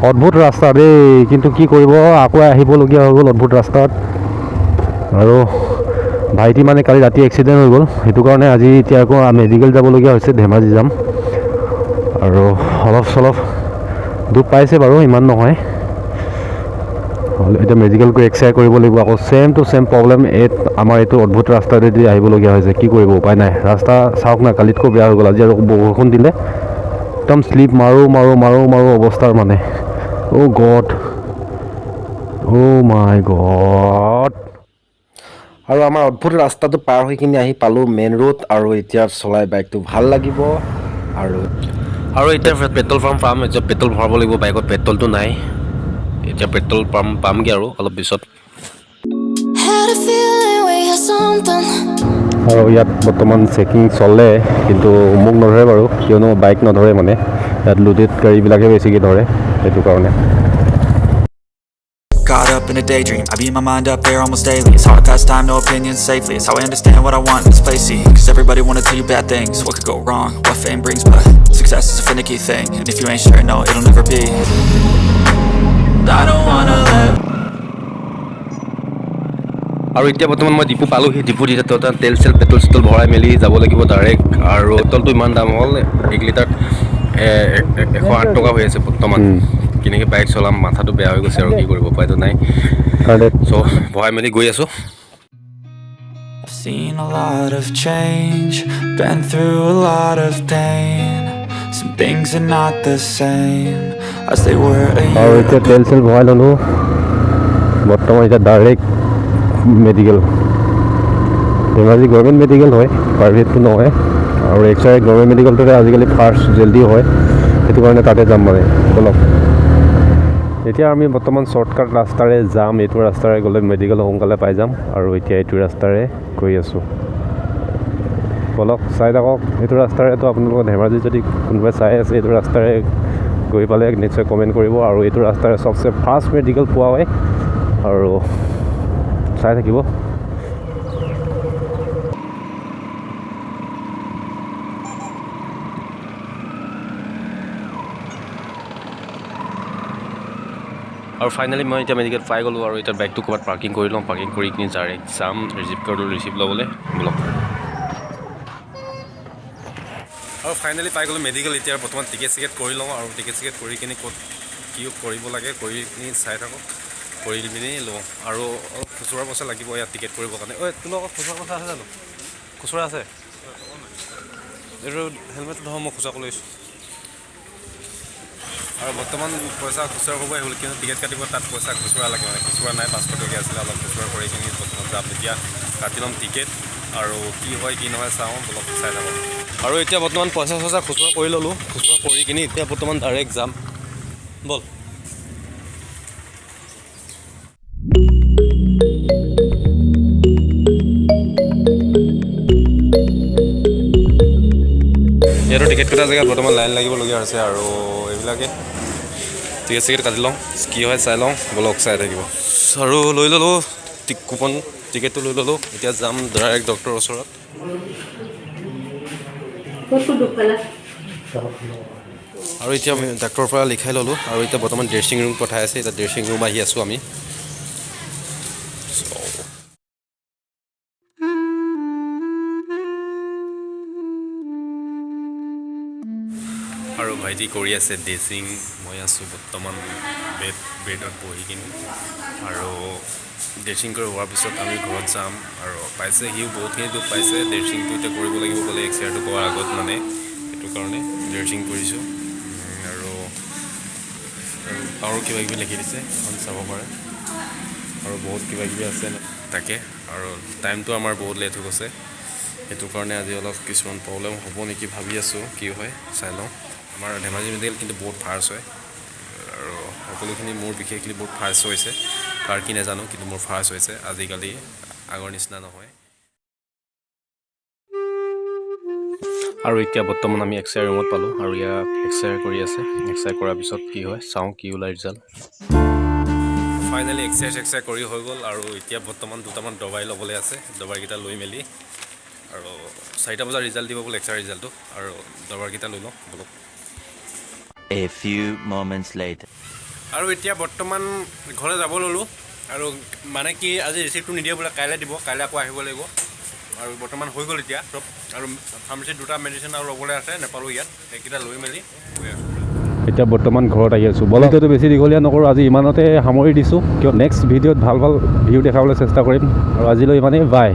অদ্ভুত ৰাস্তা দেই, কিন্তু কি কৰিব আকৌ আহিবলগীয়া হৈ গ'ল অদ্ভুত ৰাস্তাত। আৰু ভাইটি মানে কালি ৰাতি এক্সিডেণ্ট হৈ গ'ল, সেইটো কাৰণে আজি এতিয়া আকৌ মেডিকেল যাবলগীয়া হৈছে, ধেমাজি যাম। আৰু অলপ চলপ দুখ পাইছে বাৰু, ইমান নহয়। এতিয়া মেডিকেল গৈ এক্সৰে কৰিব লাগিব আকৌ, ছেম টু ছেম প্ৰব্লেম আমাৰ এইটো অদ্ভুত ৰাস্তাটোৱেদি আহিবলগীয়া হৈছে। কি কৰিব, উপায় নাই। ৰাস্তা চাওক না, কালিতকৈ বেয়া হৈ গ'ল। আজি আৰু বৰষুণ দিলে একদম শ্লিপ মাৰো অৱস্থাৰ মানে। অ' গড, অ' মাই গড। আৰু আমাৰ অদ্ভুত ৰাস্তাটো পাৰ হৈ কিনি আহি পালোঁ মেইন ৰোড, আৰু এতিয়া চলাই বাইকটো ভাল লাগিব। আৰু এতিয়া পেট্ৰল পাম, এতিয়া পেট্ৰল ভৰাব লাগিব। বাইকত পেট্ৰলটো নাই, এতিয়া পেট্ৰল পামগৈ আৰু অলপ পিছত। আৰু ইয়াত বৰ্তমান চেকিং চলে, কিন্তু মোক নধৰে বাৰু, কিয়নো বাইক নধৰে মানে। ইয়াত লোডেড গাড়ীবিলাকে বেছিকৈ ধৰে, সেইটো কাৰণে। Caught up in a daydream, I beat my mind up there almost daily. It's hard to pass time, no opinions safely. It's how I understand what I want in this place, see. Cause everybody wanna tell you bad things, what could go wrong, what fame brings. But success is a finicky thing, and if you ain't sure, no, it'll never be. I don't wanna let. আৰু এতিয়া বৰ্তমান মই depot পালোহি। ডিপুত এতিয়া তেল petrol চেট্ৰল ভৰাই মেলি যাব লাগিব ডাইৰেক্ট। আৰু পেট্ৰলটো ইমান দাম হ'ল, 1 লিটাৰত 108 টকা হৈ আছে বৰ্তমান। কেনেকৈ বাইক চলাম, মাথাটো বেয়া হৈ গৈছে আৰু কি কৰিব, উপায়তো নাই। চ' ভৰাই মেলি গৈ আছোঁ। I've seen a lot of change, been through a lot of pain. Some things are not the same as they were a year আৰু এতিয়া তেল চেল ভৰাই ল'লোঁ। বৰ্তমান এতিয়া direct medical, Dhemaji government medical হয়, প্ৰাইভেটটো নহয়। আৰু এক্সৰে গভৰ্ণমেণ্ট মেডিকেলটোতে আজিকালি ফাৰ্ষ্ট জল্দি হয়, সেইটো কাৰণে তাতে যাম মানে। বলক, এতিয়া আমি বৰ্তমান শ্বৰ্টকাট ৰাস্তাৰে যাম। এইটো ৰাস্তাৰে গ'লে মেডিকেল সোনকালে পাই যাম, আৰু এতিয়া এইটো ৰাস্তাৰে গৈ আছোঁ। বলক চাই থাকক, এইটো ৰাস্তাৰেতো আপোনালোকৰ ধেমাজি যদি কোনোবাই চাই আছে, এইটো ৰাস্তাৰে গৈ পালে নিশ্চয় কমেণ্ট কৰিব। আৰু এইটো ৰাস্তাৰে চবচে ফাৰ্ষ্ট মেডিকেল পোৱা হয়, আৰু চাই থাকিব। আৰু ফাইনেলি মই এতিয়া মেডিকেল পাই গ'লোঁ, আৰু এতিয়া বাইকটো ক'ৰবাত পাৰ্কিং কৰি লওঁ। পাৰ্কিং কৰি কিনি ডাইৰেক্ট যাম ৰিচিপ্ট কাৰ্ডৰ ৰিচিপ্ট ল'বলৈ। বলক, আৰু ফাইনেলি পাই গ'লোঁ মেডিকেল। এতিয়া বৰ্তমান টিকেট চিকেট কৰি লওঁ, আৰু টিকেট চিকেট কৰি কিনি ক'ত কি কৰিব লাগে কৰি কিনি চাই থাকক, কৰি পিনি লওঁ। আৰু অলপ খুচুৰা পইচা লাগিব ইয়াত টিকেট কৰিবৰ কাৰণে। ঐ, তোৰ লগত খুচুৰা পইচা আছে জানো? খুচুৰা আছে? এইটো হেলমেটটো ধৰ, মই খুচুৰা লৈছোঁ। আৰু বৰ্তমান পইচা খুচুৰা কৰিব আহিল, কিন্তু টিকেট কাটিব তাত পইচা খুচুৰা লাগে মানে। খুচুৰা নাই, 500 টকীয়া আছিলে। অলপ খুচুৰা কৰি কিনি বৰ্তমান যাম। এতিয়া কাটি ল'ম টিকেট, আৰু কি হয় কি নহয় চাওঁ, অলপ চাই থাকক। আৰু এতিয়া বৰ্তমান পইচা চইচা খুচুৰা কৰি ল'লোঁ। খুচুৰা কৰি কিনি এতিয়া বৰ্তমান ডাইৰেক্ট যাম। বল, ইয়াতো টিকেট কটা জেগাত বৰ্তমান লাইন লাগিবলগীয়া হৈছে, আৰু এইবিলাকে টিকেট চিকেট কাটি লওঁ, কি হয় চাই লওঁ। বলক চাই থাকিব। আৰু লৈ ল'লোঁ কুপন, টিকেটটো লৈ ল'লোঁ। এতিয়া যাম ডাইৰেক্ট ডক্টৰৰ ওচৰত। আৰু এতিয়া আমি ডাক্তৰৰ পৰা লিখাই ল'লোঁ, আৰু এতিয়া বৰ্তমান ড্ৰেছিং ৰুম পঠাই আছে। এতিয়া ড্ৰেছিং ৰুম আহি আছোঁ আমি। আৰু ভাইটি কৰি আছে ড্ৰেছিং, মই আছোঁ বৰ্তমান বেডত বহি কিনি। আৰু ড্ৰেছিং কৰি হোৱাৰ পিছত আমি ঘৰত যাম। আৰু পাইছে সিও বহুতখিনি দুখ পাইছে। ড্ৰেছিংটো এতিয়া কৰিব লাগিব বোলে, এক্সৰেটো কৰাৰ আগত মানে, সেইটো কাৰণে ড্ৰেছিং কৰিছোঁ। আৰু কিবা কিবি লিখি দিছে, এখন চাব পাৰে। আৰু বহুত কিবা কিবি আছে তাকে। আৰু টাইমটো আমাৰ বহুত লেট হৈ গৈছে, সেইটো কাৰণে আজি অলপ কিছুমান প্ৰব্লেম হ'ব নেকি ভাবি আছোঁ। কি হয় চাই লওঁ। আমাৰ ধেমাজি মেডিকেল কিন্তু বহুত ফাষ্ট হয়, আৰু সকলোখিনি মোৰ বিশেষকৈ বহুত ফাষ্ট হৈছে। কাৰ কি নাজানো, কিন্তু মোৰ ফাষ্ট হৈছে আজিকালি, আগৰ নিচিনা নহয়। আৰু এতিয়া বৰ্তমান আমি এক্সৰে ৰুমত পালোঁ, আৰু ইয়াত এক্সৰে কৰি আছে। এক্সৰে কৰাৰ পিছত কি হয় চাওঁ, কি ওলাই ৰিজাল্ট। ফাইনেলি এক্সৰে কৰি হৈ গ'ল, আৰু এতিয়া বৰ্তমান দুটামান দবাই ল'বলৈ আছে। দবাইকেইটা লৈ মেলি, আৰু 4টা বজাত ৰিজাল্ট দিব বোলে এক্সৰে ৰিজাল্টটো, আৰু দবাৰকেইটা লৈ লওঁ বলক। A few moments later. আৰু এতিয়া বৰ্তমান ঘৰলৈ যাব ল'লোঁ আৰু মানে কি আজি ৰিচিপ্টটো নিদিয়ে বোলে কাইলৈ দিব কাইলৈ আকৌ আহিব লাগিব আৰু বৰ্তমান হৈ গ'ল এতিয়া চব আৰু ফাৰ্মাচীত 2টা মেডিচিন আৰু ল'বলৈ আছে নেপালোঁ ইয়াত সেইকেইটা লৈ মেলি গৈ আছোঁ এতিয়া বৰ্তমান ঘৰত আহি আছোঁ বল ভিডিঅ'টো বেছি দীঘলীয়া নকৰোঁ আজি ইমানতে সামৰি দিছোঁ কিয় নেক্সট ভিডিঅ'ত ভাল ভিউ দেখাবলৈ চেষ্টা কৰিম আৰু আজিলৈ ইমানেই বাই